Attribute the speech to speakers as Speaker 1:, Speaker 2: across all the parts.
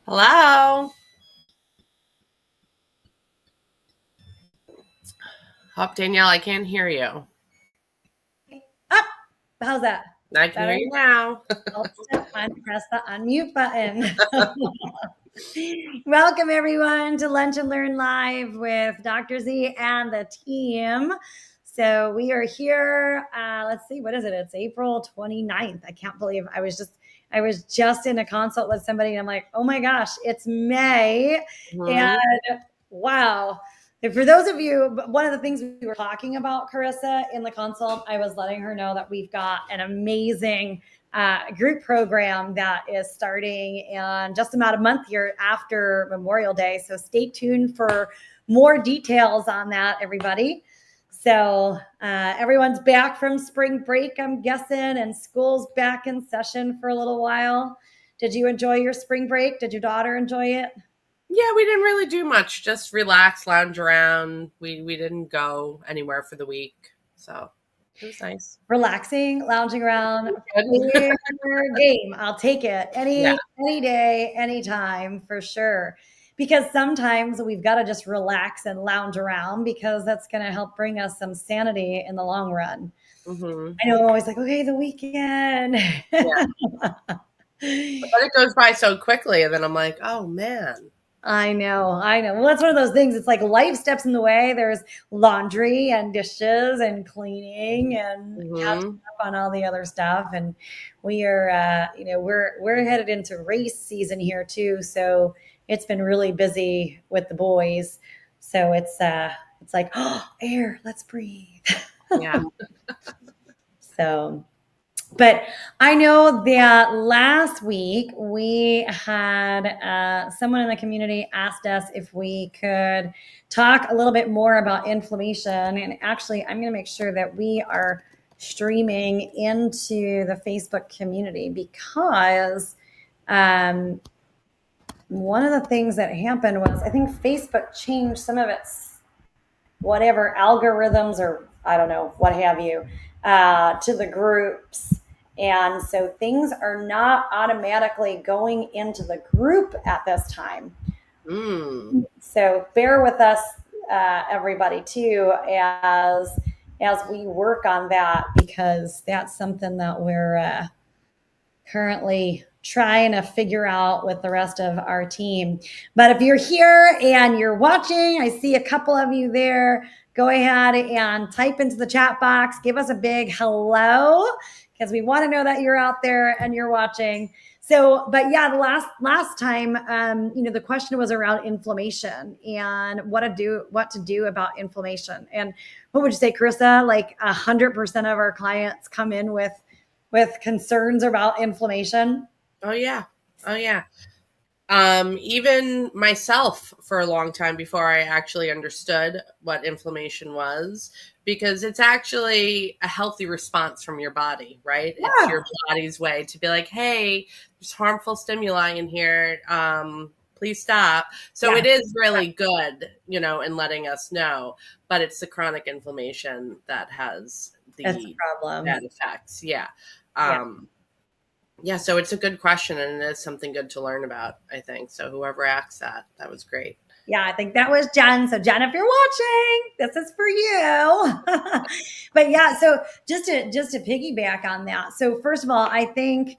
Speaker 1: Hello. Hop Danielle, I can't hear you.
Speaker 2: Up. How's that?
Speaker 1: I can hear
Speaker 2: Better?
Speaker 1: you now.
Speaker 2: I'll just press the unmute button. Welcome everyone to Lunch and Learn Live with Dr. Z and the team. So we are here. Let's see, what is it? It's April 29th. I can't believe I was just in a consult with somebody and I'm like, oh my gosh, it's May.
Speaker 1: Mhm.
Speaker 2: And wow. For those of you, one of the things we were talking about, Carissa, in the consult, I was letting her know that we've got an amazing group program that is starting in just about a month here after Memorial Day. So stay tuned for more details on that, everybody. So everyone's back from spring break, I'm guessing, and school's back in session for a little while. Did you enjoy your spring break? Did your daughter enjoy it?
Speaker 1: Yeah, we didn't really do much. Just relax, lounge around. We didn't go anywhere for the week. So it was nice.
Speaker 2: Relaxing, lounging around,
Speaker 1: Good.
Speaker 2: fair game. I'll take it
Speaker 1: Yeah.
Speaker 2: any day, anytime for sure. Because sometimes we've got to just relax and lounge around because that's going to help bring us some sanity in the long run.
Speaker 1: Hmm.
Speaker 2: I know I'm always like, okay, the weekend.
Speaker 1: Yeah. But then it goes by so quickly, and then I'm like, oh man.
Speaker 2: I know, I know. Well, that's one of those things. It's like life steps in the way. There's laundry and dishes and cleaning and catching
Speaker 1: Hmm.
Speaker 2: up on all the other stuff. And we are, we're headed into race season here too. So it's been really busy with the boys. So it's like, oh, air, let's breathe.
Speaker 1: Yeah.
Speaker 2: So but I know that last week we had someone in the community asked us if we could talk a little bit more about inflammation. And actually, I'm going to make sure that we are streaming into the Facebook community because um, one of the things that happened was I think Facebook changed some of its whatever algorithms or I don't know, what have you, to the groups. And so things are not automatically going into the group at this time.
Speaker 1: Mm.
Speaker 2: So bear with us, everybody, too, as we work on that because that's something that we're currently trying to figure out with the rest of our team. But if you're here and you're watching, I see a couple of you there. Go ahead and type into the chat box. Give us a big hello because we want to know that you're out there and you're watching. So, but yeah, the last time, the question was around inflammation and what to do about inflammation. And what would you say, Carissa? Like 100% of our clients come in with concerns about inflammation.
Speaker 1: Oh yeah. Oh yeah. Even myself for a long time before I actually understood what inflammation was, because it's actually a healthy response from your body, right? It's
Speaker 2: Yeah.
Speaker 1: your body's way to be like, hey, there's harmful stimuli in here. Please stop. So
Speaker 2: Yeah.
Speaker 1: it is really good, in letting us know, but it's the chronic inflammation that has
Speaker 2: That's a
Speaker 1: the
Speaker 2: problem.
Speaker 1: bad effects. Yeah.
Speaker 2: Yeah.
Speaker 1: Yeah, so it's a good question and it's something good to learn about, I think. So whoever asked that was great.
Speaker 2: Yeah, I think that was Jen. So Jen, if you're watching, this is for you. But yeah, so just to piggyback on that. So first of all, I think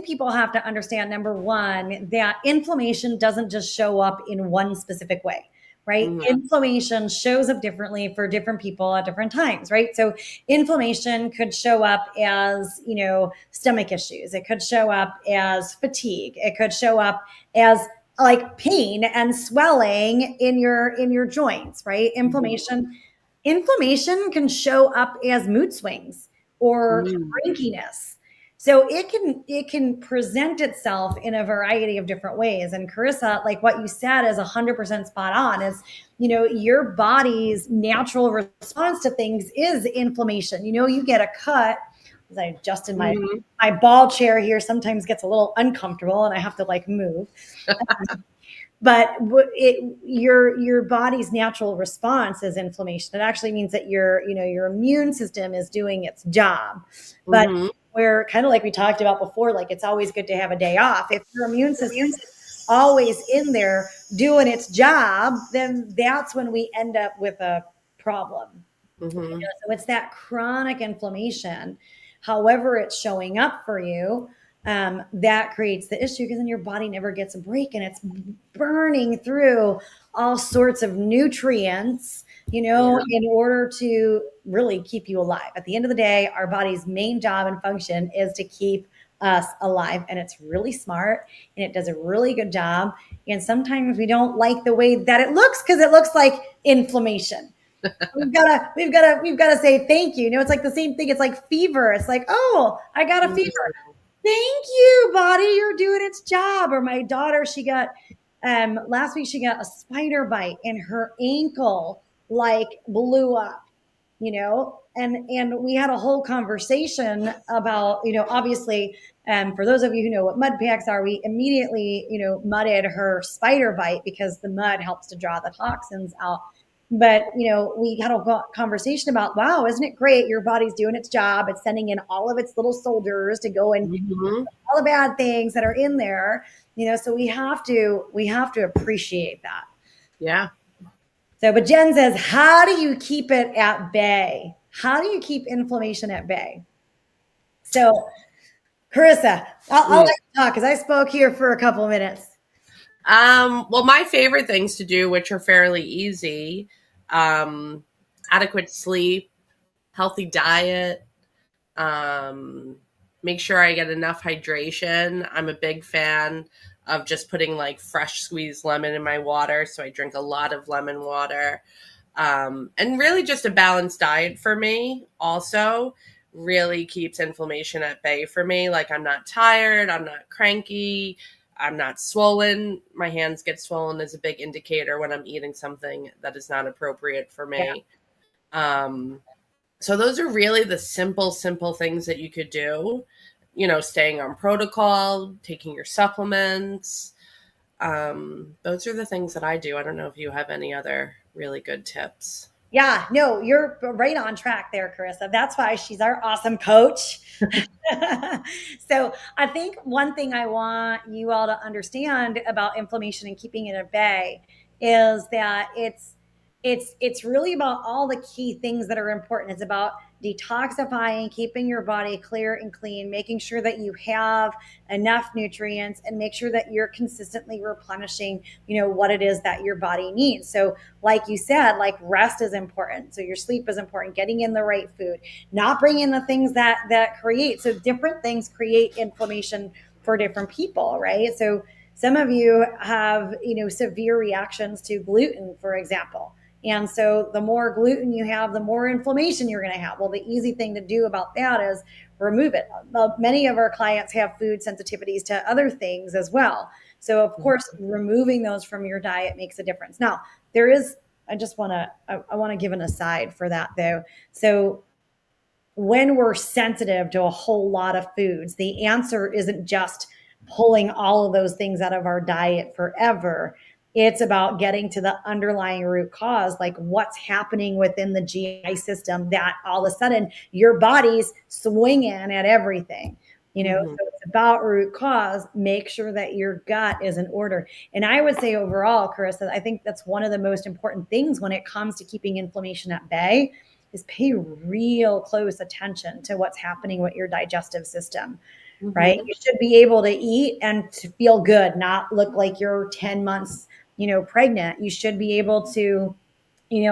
Speaker 2: people have to understand number one, that inflammation doesn't just show up in one specific way, right?
Speaker 1: Hmm.
Speaker 2: Inflammation shows up differently for different people at different times, right? So inflammation could show up as, stomach issues. It could show up as fatigue. It could show up as like pain and swelling in your joints, right? Inflammation can show up as mood swings or
Speaker 1: Mm.
Speaker 2: crankiness. So it can present itself in a variety of different ways. And Carissa, like what you said is 100% spot on. Is your body's natural response to things is inflammation. You get a cut. As I adjust in my
Speaker 1: Hmm.
Speaker 2: my ball chair here sometimes gets a little uncomfortable and I have to like move. But your body's natural response is inflammation. It actually means that your immune system is doing its job. But
Speaker 1: Hmm.
Speaker 2: we're kind of like we talked about before, like it's always good to have a day off. If your immune system always in there doing its job, then that's when we end up with a problem.
Speaker 1: Mm-hmm.
Speaker 2: So it's that chronic inflammation, however it's showing up for you, that creates the issue because then your body never gets a break and it's burning through all sorts of nutrients,
Speaker 1: Yeah.
Speaker 2: in order to really keep you alive. At the end of the day, our body's main job and function is to keep us alive. And it's really smart and it does a really good job. And sometimes we don't like the way that it looks because it looks like inflammation. We've gotta say thank you. It's like the same thing. It's like fever. It's like, oh, I got a fever. Thank you, body. You're doing its job. Or my daughter, she got last week she got a spider bite and her ankle like blew up, and we had a whole conversation about, obviously, for those of you who know what mud packs are, we immediately, mudded her spider bite because the mud helps to draw the toxins out. But, we had a conversation about, wow, isn't it great? Your body's doing its job. It's sending in all of its little soldiers to go and
Speaker 1: Mm-hmm.
Speaker 2: all the bad things that are in there, so we have to appreciate that.
Speaker 1: Yeah.
Speaker 2: So, but Jen says, how do you keep it at bay? How do you keep inflammation at bay? So, Carissa, I'll let you talk because I spoke here for a couple of minutes.
Speaker 1: Well, my favorite things to do, which are fairly easy, adequate sleep, healthy diet, make sure I get enough hydration. I'm a big fan of just putting like fresh squeezed lemon in my water. So I drink a lot of lemon water. And really just a balanced diet for me also really keeps inflammation at bay for me. Like I'm not tired, I'm not cranky, I'm not swollen. My hands get swollen is a big indicator when I'm eating something that is not appropriate for me. Yeah. So those are really the simple things that you could do. Staying on protocol, taking your supplements. Those are the things that I do. I don't know if you have any other really good tips.
Speaker 2: Yeah, no, you're right on track there, Carissa. That's why she's our awesome coach. So I think one thing I want you all to understand about inflammation and keeping it at bay is that it's really about all the key things that are important. It's about detoxifying, keeping your body clear and clean, making sure that you have enough nutrients, and make sure that you're consistently replenishing, what it is that your body needs. So like you said, like rest is important. So your sleep is important, getting in the right food, not bringing the things that create. So different things create inflammation for different people, right? So some of you have, severe reactions to gluten, for example. And so the more gluten you have, the more inflammation you're going to have. Well, the easy thing to do about that is remove it. Many of our clients have food sensitivities to other things as well. So of course, removing those from your diet makes a difference. Now, I want to give an aside for that though. So when we're sensitive to a whole lot of foods, the answer isn't just pulling all of those things out of our diet forever. It's about getting to the underlying root cause, like what's happening within the GI system that all of a sudden your body's swinging at everything. So it's about root cause. Make sure that your gut is in order. And I would say overall, Carissa, I think that's one of the most important things when it comes to keeping inflammation at bay is pay real close attention to what's happening with your digestive system. Right? You should be able to eat and to feel good, not look like you're 10 months, pregnant. You should be able to,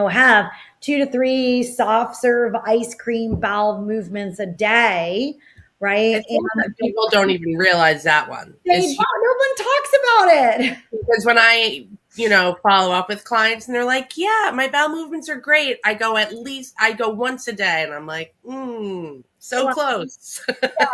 Speaker 2: have 2 to 3 soft serve ice cream bowel movements a day. Right.
Speaker 1: And people don't even realize that one.
Speaker 2: No one talks about it.
Speaker 1: Because when I, follow up with clients and they're like, yeah, my bowel movements are great. I go once a day. And I'm like, so close.
Speaker 2: Yeah.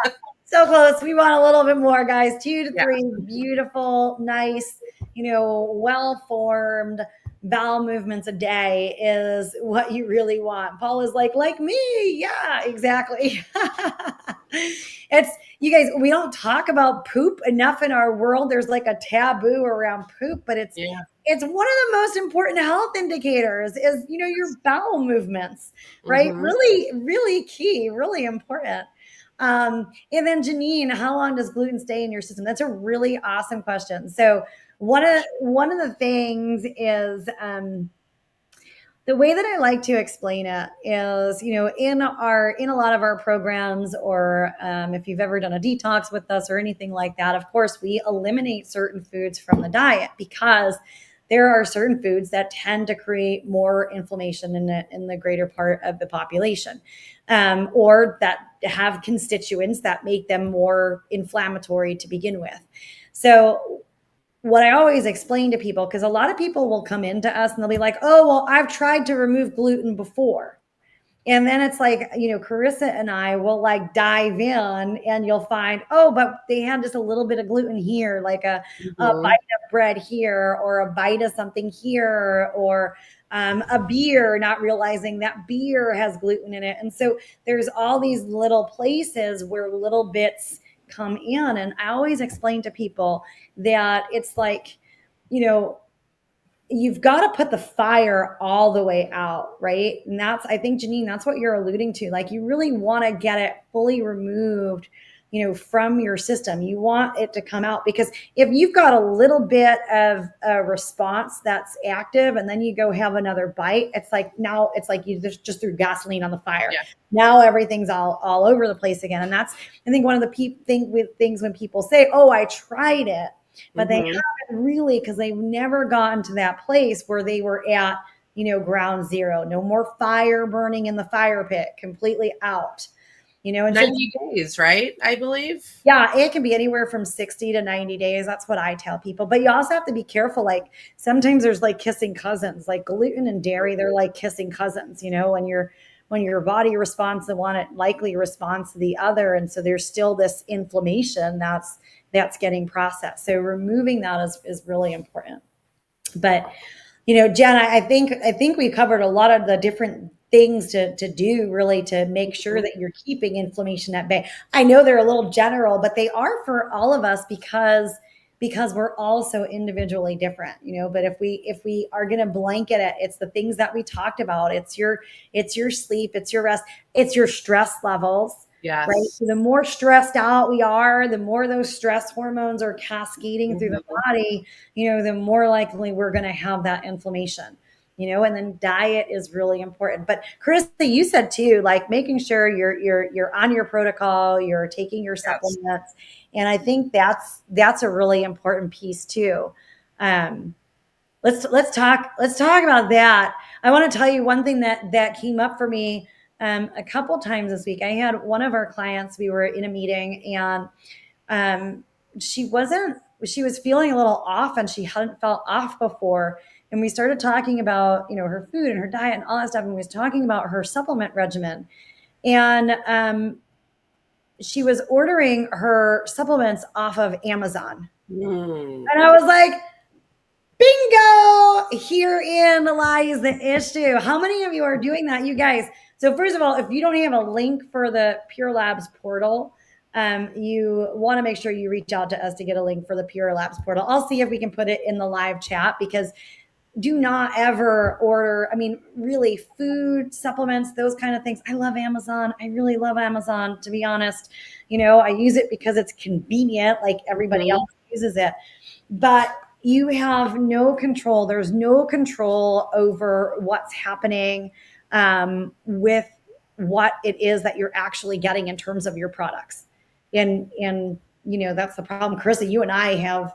Speaker 2: So close. We want a little bit more, guys. 2 to 3 beautiful, nice, well-formed bowel movements a day is what you really want. Paul is like me. Yeah, exactly. It's, you guys, we don't talk about poop enough in our world. There's like a taboo around poop, but it's one of the most important health indicators is, your bowel movements, right? Really, really key, really important. And then Janine, how long does gluten stay in your system? That's a really awesome question. So one of the things is, the way that I like to explain it is, in a lot of our programs, or if you've ever done a detox with us or anything like that, of course, we eliminate certain foods from the diet because there are certain foods that tend to create more inflammation in the greater part of the population, or that have constituents that make them more inflammatory to begin with. So what I always explain to people, because a lot of people will come into us and they'll be like, oh, well, I've tried to remove gluten before. And then it's like, Carissa and I will like dive in and you'll find, oh, but they had just a little bit of gluten here, like a bite of bread here, or a bite of something here, or a beer, not realizing that beer has gluten in it. And so there's all these little places where little bits come in. And I always explain to people that it's like, you've got to put the fire all the way out, right? And I think, Janine, that's what you're alluding to. Like, you really want to get it fully removed, from your system. You want it to come out, because if you've got a little bit of a response that's active and then you go have another bite, it's like you just threw gasoline on the fire.
Speaker 1: Yeah.
Speaker 2: Now everything's all over the place again. And that's, I think, one of the things when people say, oh, I tried it, but they haven't really, because they've never gotten to that place where they were at, ground zero. No more fire burning in the fire pit, completely out. And
Speaker 1: 90 days, right? I believe.
Speaker 2: Yeah, it can be anywhere from 60 to 90 days. That's what I tell people. But you also have to be careful. Like, sometimes there's like kissing cousins, like gluten and dairy. They're like kissing cousins, when your body responds to one, it likely responds to the other. And so there's still this inflammation that's getting processed. So removing that is really important. But, Jen, I think we covered a lot of the different things to do, really, to make sure that you're keeping inflammation at bay. I know they're a little general, but they are for all of us because we're all so individually different, but if we are going to blanket it, it's the things that we talked about. It's your sleep, it's your rest, it's your stress levels.
Speaker 1: Yes.
Speaker 2: Right. So the more stressed out we are, the more those stress hormones are cascading through the body, the more likely we're going to have that inflammation, and then diet is really important. But Carissa, you said too, like making sure you're on your protocol, you're taking your supplements. And I think that's a really important piece too. Let's talk about that. I want to tell you one thing that came up for me a couple times this week. I had one of our clients, we were in a meeting, and she was feeling a little off, and she hadn't felt off before. And we started talking about, her food and her diet and all that stuff. And we was talking about her supplement regimen. And she was ordering her supplements off of Amazon. And I was like, bingo, herein lies the issue. How many of you are doing that, you guys? So first of all, if you don't have a link for the Pure Labs portal, you want to make sure you reach out to us to get a link for the Pure Labs portal. I'll see if we can put it in the live chat, because do not ever order, really, food, supplements, those kind of things. I love Amazon. I really love Amazon, to be honest. I use it because it's convenient, like everybody else uses it. But you have no control. There's no control over what's happening with what it is that you're actually getting in terms of your products. And that's the problem. Carissa, you and I have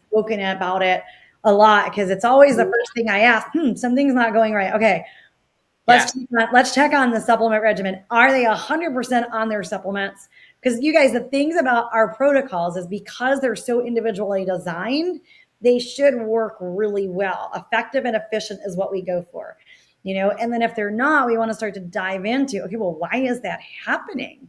Speaker 2: spoken about it a lot, because it's always the first thing I ask. Something's not going right. Okay, let's check on the supplement regimen. Are they 100% on their supplements? Because you guys, the things about our protocols is because they're so individually designed, they should work really well. Effective and efficient is what we go for, and then if they're not, we want to start to dive into, okay, well, why is that happening?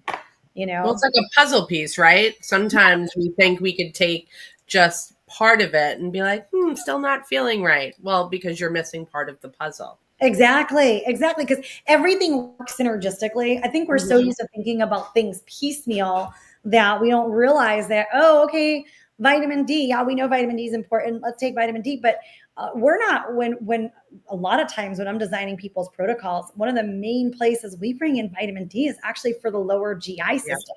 Speaker 1: Well, it's like a puzzle piece, right? Sometimes we think we could take just part of it and be like, still not feeling right. Well, because you're missing part of the puzzle.
Speaker 2: Exactly. Because everything works synergistically. I think we're so used to thinking about things piecemeal that we don't realize that, oh, okay, vitamin D. Yeah, we know vitamin D is important. Let's take vitamin D. But we're not, when a lot of times when I'm designing people's protocols, one of the main places we bring in vitamin D is actually for the lower GI
Speaker 1: Yeah.
Speaker 2: system,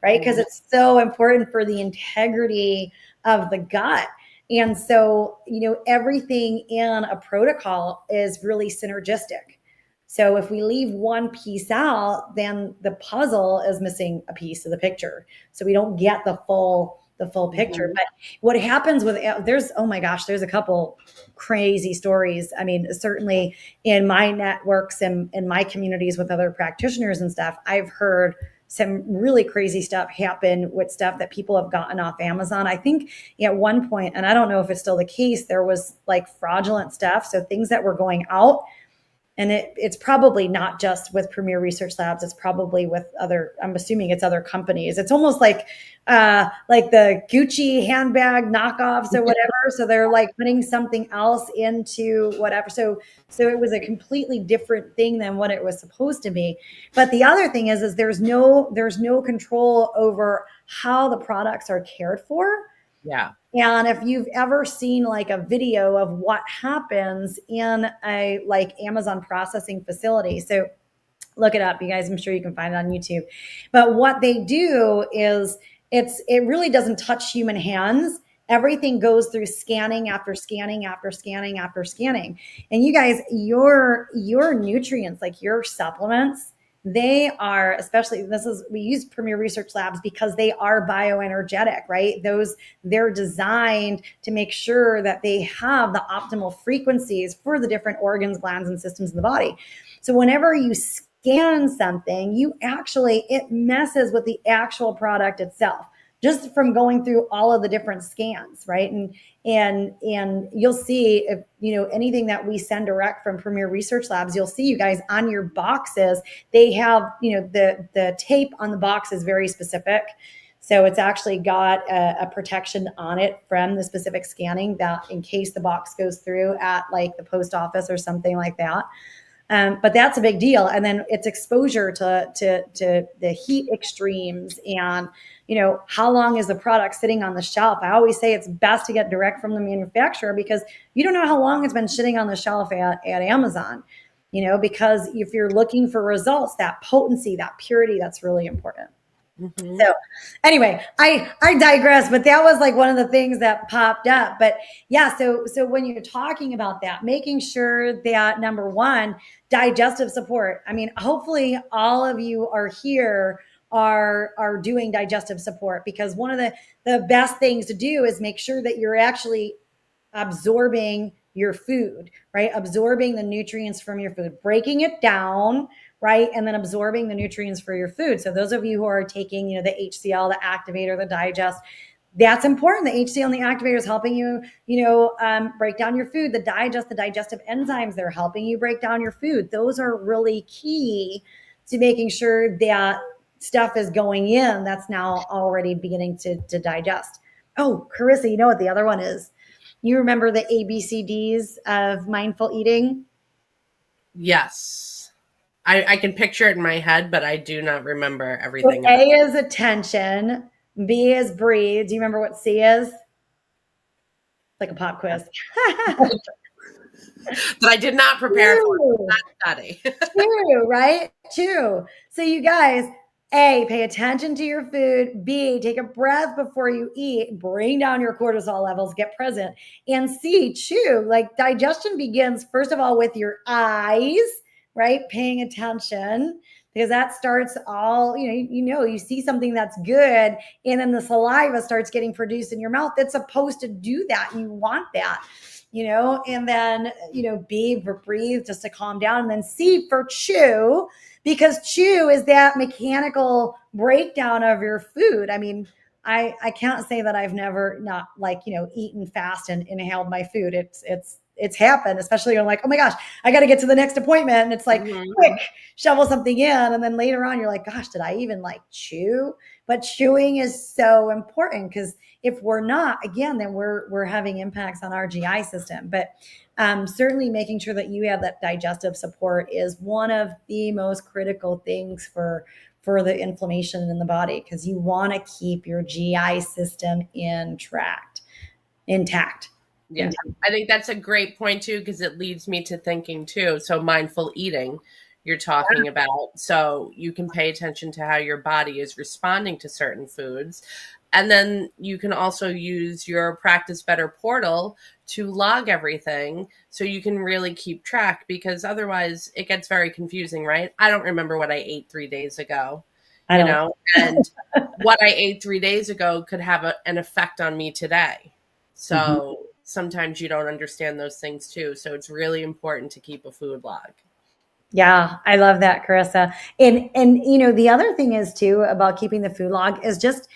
Speaker 2: right? Because it's so important for the integrity of the gut. And so, everything in a protocol is really synergistic. So if we leave one piece out, then the puzzle is missing a piece of the picture. So we don't get the full picture. But what happens with, there's, oh my gosh, there's a couple crazy stories. I mean, certainly in my networks and in my communities with other practitioners and stuff, I've heard some really crazy stuff happen with stuff that people have gotten off Amazon. I think at one point, and I don't know if it's still the case, there was like fraudulent stuff. So things that were going out, and it's probably not just with Premier Research Labs. It's probably with other, I'm assuming it's other companies. It's almost like the Gucci handbag knockoffs or whatever. So they're like putting something else into whatever. So it was a completely different thing than what it was supposed to be. But the other thing is there's no control over how the products are cared for.
Speaker 1: Yeah.
Speaker 2: And if you've ever seen like a video of what happens in a like Amazon processing facility, so look it up, you guys. I'm sure you can find it on YouTube. But what they do is it really doesn't touch human hands. Everything goes through scanning after scanning after scanning after scanning. And you guys, your nutrients, like your supplements, they are, especially, we use Premier Research Labs because they are bioenergetic, right? They're designed to make sure that they have the optimal frequencies for the different organs, glands, and systems in the body. So whenever you scan something, it messes with the actual product itself, just from going through all of the different scans, right? And you'll see, if anything that we send direct from Premier Research Labs, you'll see, you guys, on your boxes, they have, the tape on the box is very specific. So it's actually got a protection on it from the specific scanning, that in case the box goes through at like the post office or something like that. But that's a big deal. And then it's exposure to the heat extremes, and how long is the product sitting on the shelf. I always say it's best to get direct from the manufacturer, because you don't know how long it's been sitting on the shelf at Amazon. Because if you're looking for results, that potency, that purity, that's really important.
Speaker 1: Mm-hmm.
Speaker 2: So anyway, I digress, but that was like one of the things that popped up. But yeah, so when you're talking about that, making sure that, number one, digestive support. I mean, hopefully all of you are here are doing digestive support, because one of the best things to do is make sure that you're actually absorbing your food, right? Absorbing the nutrients from your food, breaking it down, right? And then absorbing the nutrients for your food. So those of you who are taking, the HCL, the activator, the digest, that's important. The HCL and the activator is helping you, break down your food. The digestive enzymes, they're helping you break down your food. Those are really key to making sure that stuff is going in that's now already beginning to digest. Oh, Carissa, you know what the other one is? You remember the ABCDs of mindful eating?
Speaker 1: Yes. I can picture it in my head, but I do not remember everything.
Speaker 2: So A is attention. B is breathe. Do you remember what C is? Like a pop quiz.
Speaker 1: That I did not prepare for that study.
Speaker 2: Two, right? Two. So you guys, A, pay attention to your food. B, take a breath before you eat. Bring down your cortisol levels. Get present. And C, chew. Like, digestion begins, first of all, with your eyes, right? Paying attention, because that starts all, you see something that's good, and then the saliva starts getting produced in your mouth. It's supposed to do that. You want that. And then, B for breathe, just to calm down. And then C for chew, because chew is that mechanical breakdown of your food. I mean, I can't say that I've never not eaten fast and inhaled my food. It's happened, especially when I'm like, oh my gosh, I got to get to the next appointment. And it's like, quick, shovel something in. And then later on, you're like, gosh, did I even chew? But chewing is so important, because if we're not, again, then we're having impacts on our GI system. But certainly making sure that you have that digestive support is one of the most critical things for the inflammation in the body, because you want to keep your GI system intact.
Speaker 1: Yeah. I think that's a great point too, because it leads me to thinking too. So mindful eating you're talking about. So you can pay attention to how your body is responding to certain foods. And then you can also use your Practice Better portal to log everything so you can really keep track, because otherwise it gets very confusing, right? I don't remember what I ate 3 days ago,
Speaker 2: I don't.
Speaker 1: and what I ate 3 days ago could have an effect on me today.
Speaker 2: Mhm.
Speaker 1: So sometimes you don't understand those things too. So it's really important to keep a food log.
Speaker 2: Yeah, I love that, Carissa. And the other thing is too about keeping the food log is just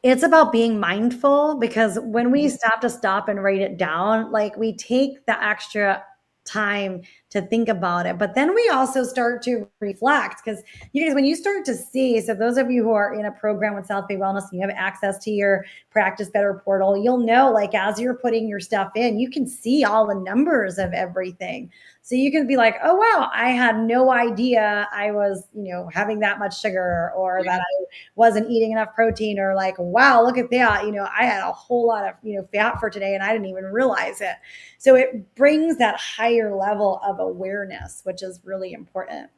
Speaker 2: it's about being mindful, because when we stop and write it down, like we take the extra time to think about it, but then we also start to reflect, because you guys, when you start to see, so those of you who are in a program with South Bay Wellness and you have access to your Practice Better portal, you'll know, like, as you're putting your stuff in, you can see all the numbers of everything. So you can be like, oh wow, I had no idea I was having that much sugar, or that I wasn't eating enough protein, or like, wow, look at that, I had a whole lot of fat for today and I didn't even realize it. So it brings that higher level of awareness, which is really important.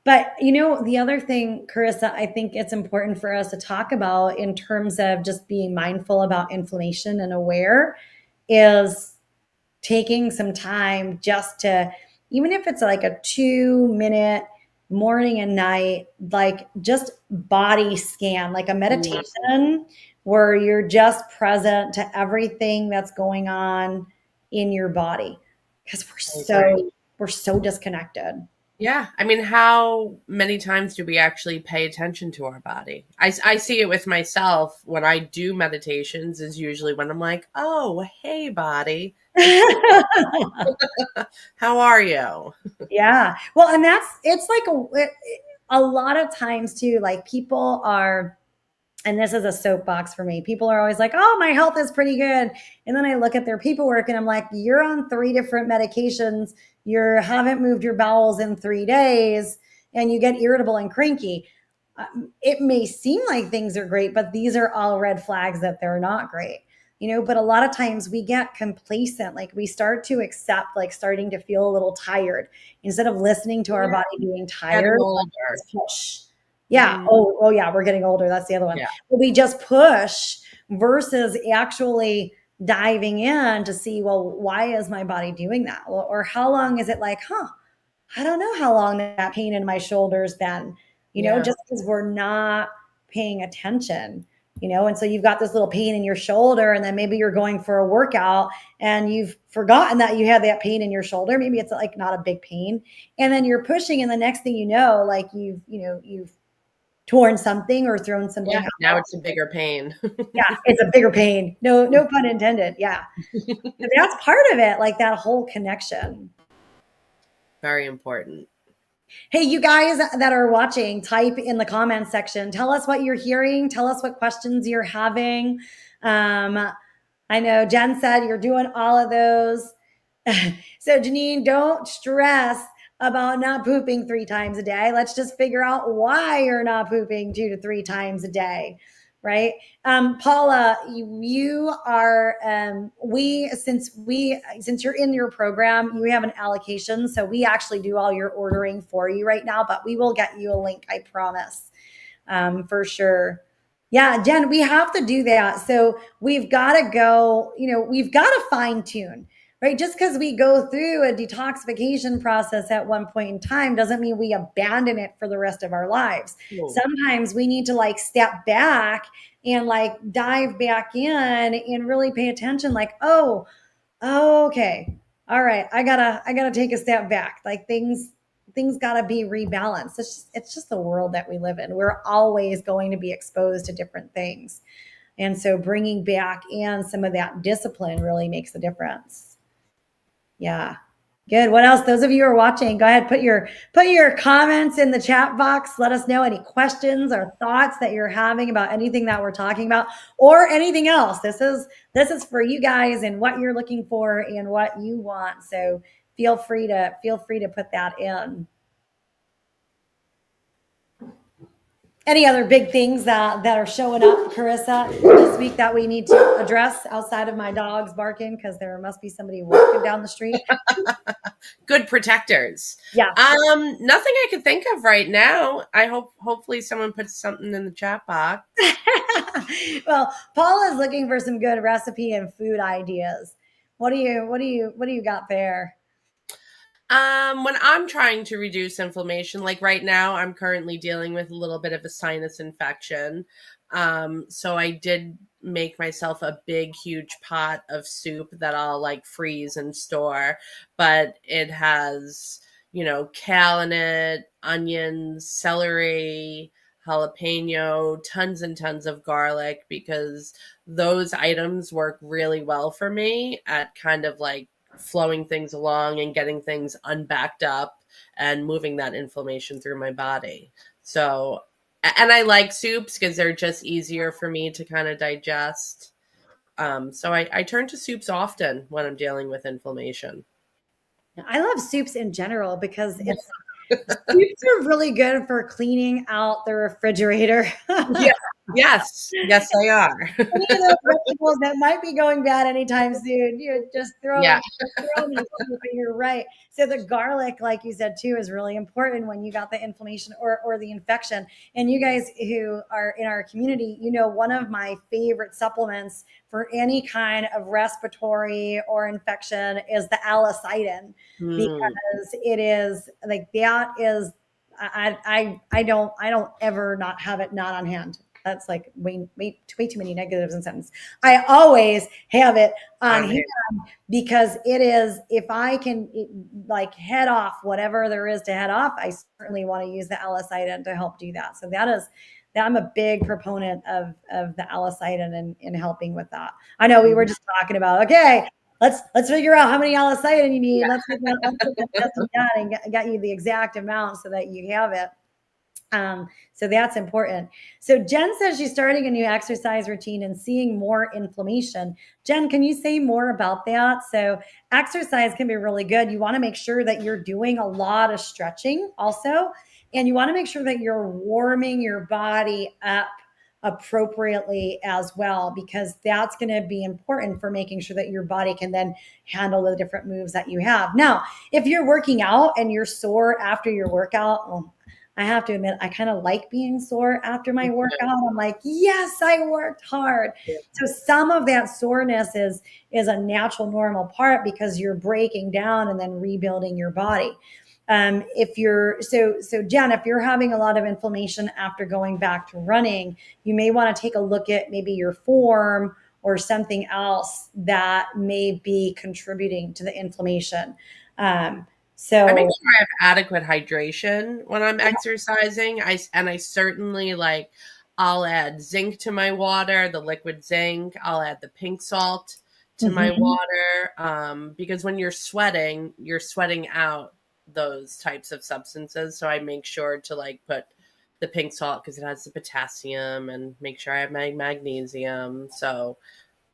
Speaker 2: But the other thing, Carissa, I think it's important for us to talk about in terms of just being mindful about inflammation and aware, is taking some time just to, even if it's like a 2-minute morning and night, like just body scan, like a meditation where you're just present to everything that's going on in your body, because we're so disconnected.
Speaker 1: Yeah. I mean, how many times do we actually pay attention to our body? I see it with myself when I do meditations, is usually when I'm like, oh, hey, body. How are you?
Speaker 2: Yeah. Well, and it's like a lot of times too, like people are, and this is a soapbox for me. People are always like, oh, my health is pretty good. And then I look at their paperwork and I'm like, you're on 3 different medications. You haven't moved your bowels in 3 days and you get irritable and cranky. It may seem like things are great, but these are all red flags that they're not great. But a lot of times we get complacent. Like we start to accept, like starting to feel a little tired instead of listening to our body being
Speaker 1: Getting
Speaker 2: tired.
Speaker 1: older.
Speaker 2: Push. Yeah.
Speaker 1: Mhm.
Speaker 2: Oh, yeah. We're getting older. That's the other one.
Speaker 1: Yeah.
Speaker 2: But we just push versus actually diving in to see, well, why is my body doing that? Or how long is it like, I don't know how long that pain in my shoulders been,
Speaker 1: Yeah.
Speaker 2: just because we're not paying attention, and so you've got this little pain in your shoulder, and then maybe you're going for a workout and you've forgotten that you had that pain in your shoulder. Maybe it's like not a big pain. And then you're pushing, and the next thing you know, like you've torn something or thrown something
Speaker 1: Yeah. Now
Speaker 2: out.
Speaker 1: it's a bigger pain.
Speaker 2: Yeah, it's a bigger pain. No pun intended. Yeah. But that's part of it, like that whole connection.
Speaker 1: Very important.
Speaker 2: Hey, you guys that are watching, type in the comments section. Tell us what you're hearing. Tell us what questions you're having. I know Jen said you're doing all of those. So, Janine, don't stress about not pooping 3 times a day. Let's just figure out why you're not pooping 2 to 3 times a day, right? Paula, you are since you're in your program, you have an allocation, so we actually do all your ordering for you right now. But we will get you a link, I promise, for sure. Yeah, Jen, we have to do that. So we've got to go. We've got to fine tune. Right. Just because we go through a detoxification process at one point in time doesn't mean we abandon it for the rest of our lives.
Speaker 1: Cool.
Speaker 2: Sometimes we need to like step back and like dive back in and really pay attention. Like, oh, okay. All right. I gotta take a step back. Like things gotta be rebalanced. It's just the world that we live in. We're always going to be exposed to different things. And so bringing back in some of that discipline really makes a difference. Yeah. Good. What else? Those of you who are watching, go ahead, put your comments in the chat box. Let us know any questions or thoughts that you're having about anything that we're talking about or anything else. This is for you guys and what you're looking for and what you want. So feel free to put that in. Any other big things that are showing up, Carissa, this week that we need to address outside of my dogs barking because there must be somebody walking down the street?
Speaker 1: Good protectors.
Speaker 2: Yeah.
Speaker 1: Nothing I can think of right now. Hopefully someone puts something in the chat box.
Speaker 2: Well, Paul is looking for some good recipe and food ideas. What do you got there?
Speaker 1: When I'm trying to reduce inflammation, like right now, I'm currently dealing with a little bit of a sinus infection. So I did make myself a big, huge pot of soup that I'll like freeze and store, but it has, kale in it, onions, celery, jalapeno, tons and tons of garlic, because those items work really well for me at kind of like flowing things along and getting things unbacked up and moving that inflammation through my body. So, and I like soups because they're just easier for me to kind of digest. So I turn to soups often when I'm dealing with inflammation.
Speaker 2: I love soups in general because soups are really good for cleaning out the refrigerator.
Speaker 1: Yeah. Yes, they are.
Speaker 2: Any of those vegetables that might be going bad anytime soon, you just throw
Speaker 1: Yeah.
Speaker 2: them in the soup, and you're right. So the garlic, like you said too, is really important when you got the inflammation or the infection. And you guys who are in our community, one of my favorite supplements for any kind of respiratory or infection is the allicin,
Speaker 1: Mm.
Speaker 2: because it is like that is I don't ever not have it not on hand. That's like way too many negatives in sentence. I always have it on hand because it is, if I can like head off whatever there is to head off, I certainly want to use the allicin to help do that. So that I'm a big proponent of the allicin in helping with that. I know we were just talking about, okay, let's figure out how many allicin you need. Let's get testing done and get you the exact amount so that you have it. So that's important. So Jen says she's starting a new exercise routine and seeing more inflammation. Jen, can you say more about that? So exercise can be really good. You want to make sure that you're doing a lot of stretching also, and you want to make sure that you're warming your body up appropriately as well, because that's going to be important for making sure that your body can then handle the different moves that you have. Now, if you're working out and you're sore after your workout, well, I have to admit, I kind of like being sore after my workout. I'm like, yes, I worked hard. So some of that soreness is a natural, normal part because you're breaking down and then rebuilding your body. If you're so Jen, if you're having a lot of inflammation after going back to running, you may want to take a look at maybe your form or something else that may be contributing to the inflammation. So
Speaker 1: I make sure I have adequate hydration when I'm exercising. I certainly like, I'll add zinc to my water, the liquid zinc. I'll add the pink salt to my water, because when you're sweating out those types of substances. So I make sure to like put the pink salt because it has the potassium, and make sure I have my magnesium. So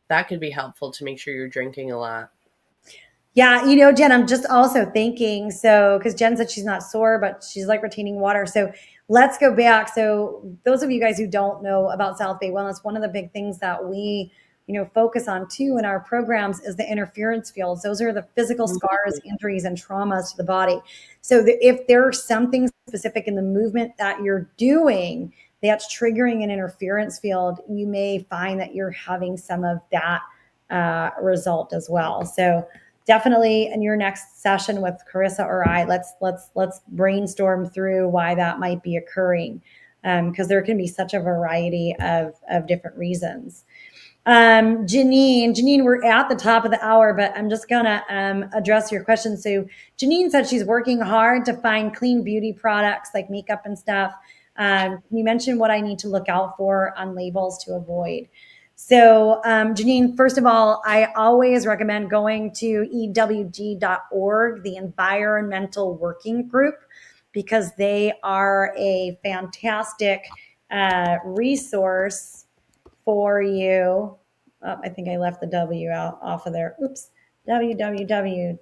Speaker 1: that could be helpful to make sure you're drinking a lot.
Speaker 2: Yeah, Jen, I'm just also thinking, so because Jen said she's not sore, but she's like retaining water. So let's go back. So those of you guys who don't know about South Bay Wellness, one of the big things that we, focus on too in our programs is the interference fields. Those are the physical scars, injuries, and traumas to the body. So if there's something specific in the movement that you're doing that's triggering an interference field, you may find that you're having some of that result as well. So definitely in your next session with Carissa or I, let's brainstorm through why that might be occurring, because there can be such a variety of different reasons. Janine, we're at the top of the hour, but I'm just gonna address your question. So Janine said she's working hard to find clean beauty products like makeup and stuff. You mentioned what I need to look out for on labels to avoid. So, Janine, first of all, I always recommend going to ewg.org, the Environmental Working Group, because they are a fantastic resource for you. Oh, I think I left the W off of there. Oops. www.ewg.org,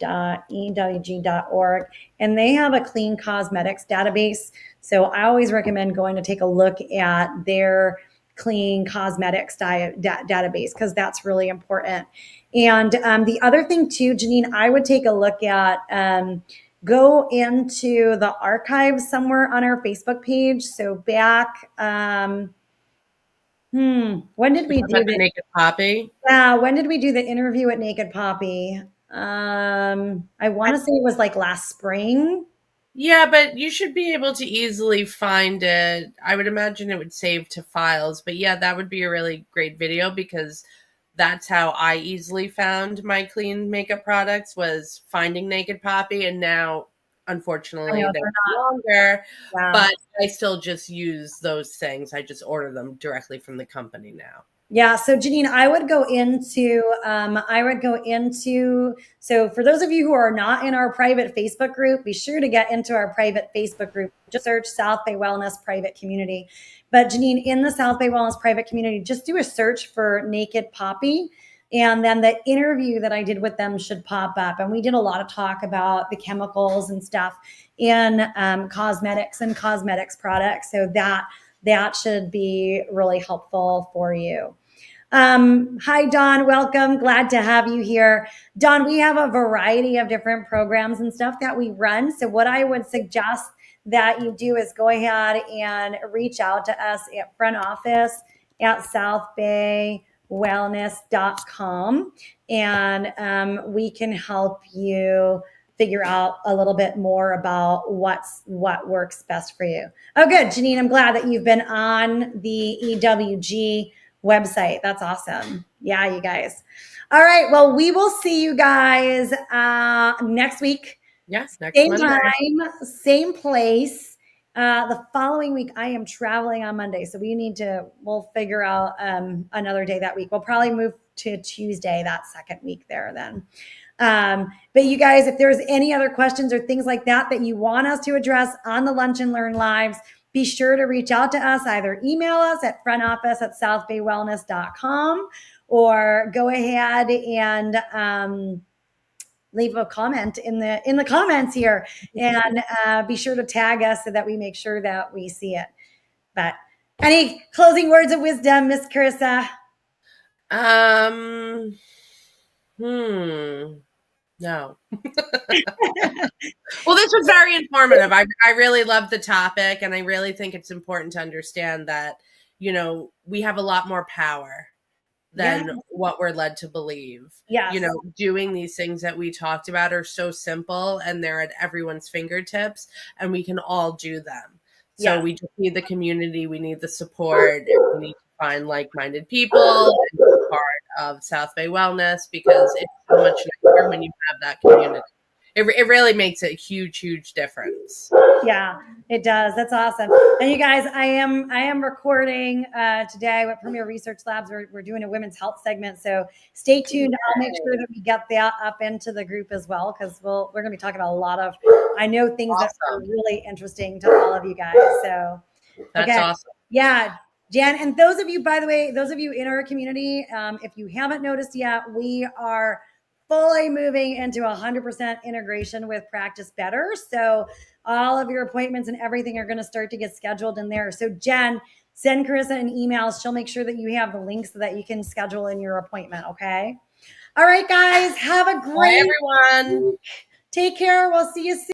Speaker 2: and they have a clean cosmetics database. So I always recommend going to take a look at their clean cosmetics database because that's really important. And the other thing too, Janine, I would take a look at go into the archives somewhere on our Facebook page. So back, when did we do
Speaker 1: the Naked Poppy?
Speaker 2: Yeah, when did we do the interview at Naked Poppy? I want to say it was like last spring.
Speaker 1: Yeah, but you should be able to easily find it. I would imagine it would save to files. But yeah, that would be a really great video because that's how I easily found my clean makeup products was finding Naked Poppy. And now, unfortunately, they're no longer.
Speaker 2: Yeah.
Speaker 1: But I still just use those things. I just order them directly from the company now.
Speaker 2: Yeah. So Janine, I would go into, so for those of you who are not in our private Facebook group, be sure to get into our private Facebook group. Just search South Bay Wellness Private Community. But Janine, in the South Bay Wellness Private Community, just do a search for Naked Poppy. And then the interview that I did with them should pop up. And we did a lot of talk about the chemicals and stuff in cosmetics and cosmetics products. So that should be really helpful for you. Hi, Dawn. Welcome. Glad to have you here. Dawn, we have a variety of different programs and stuff that we run. So what I would suggest that you do is go ahead and reach out to us at front office at southbaywellness.com, and we can help you figure out a little bit more about what works best for you. Oh, good. Janine, I'm glad that you've been on the EWG website. That's awesome. Yeah, you guys. All right. Well, we will see you guys next week.
Speaker 1: Yes, next
Speaker 2: same
Speaker 1: Monday.
Speaker 2: Time, same place. The following week, I am traveling on Monday, so we'll figure out another day that week. We'll probably move to Tuesday that second week there then. But you guys, if there's any other questions or things like that you want us to address on the Lunch and Learn Lives, be sure to reach out to us. Either email us at frontoffice@southbaywellness.com or go ahead and leave a comment in the comments here, and be sure to tag us so that we make sure that we see it. But any closing words of wisdom, Miss Carissa?
Speaker 1: No. Well, this was very informative. I really loved the topic, and I really think it's important to understand that, we have a lot more power than what we're led to believe.
Speaker 2: Yes.
Speaker 1: Doing these things that we talked about are so simple, and they're at everyone's fingertips, and we can all do them. So we just need the community. We need the support. We need to find like-minded people and be part of South Bay Wellness, because it's so much nicer when you have that community. It really makes a huge, huge difference.
Speaker 2: Yeah, it does. That's awesome. And you guys, I am recording today with Premier Research Labs. We're doing a women's health segment, so stay tuned. I'll make sure that we get that up into the group as well, because we're going to be talking about a lot of, I know, things that are really interesting to all of you guys. So
Speaker 1: that's awesome.
Speaker 2: Yeah. Jan, and those of you, by the way, those of you in our community, if you haven't noticed yet, we are fully moving into 100% integration with Practice Better. So all of your appointments and everything are going to start to get scheduled in there. So Jen, send Carissa an email. She'll make sure that you have the links so that you can schedule in your appointment. Okay. All right, guys, have a great
Speaker 1: Bye, everyone.
Speaker 2: week. Take care. We'll see you soon.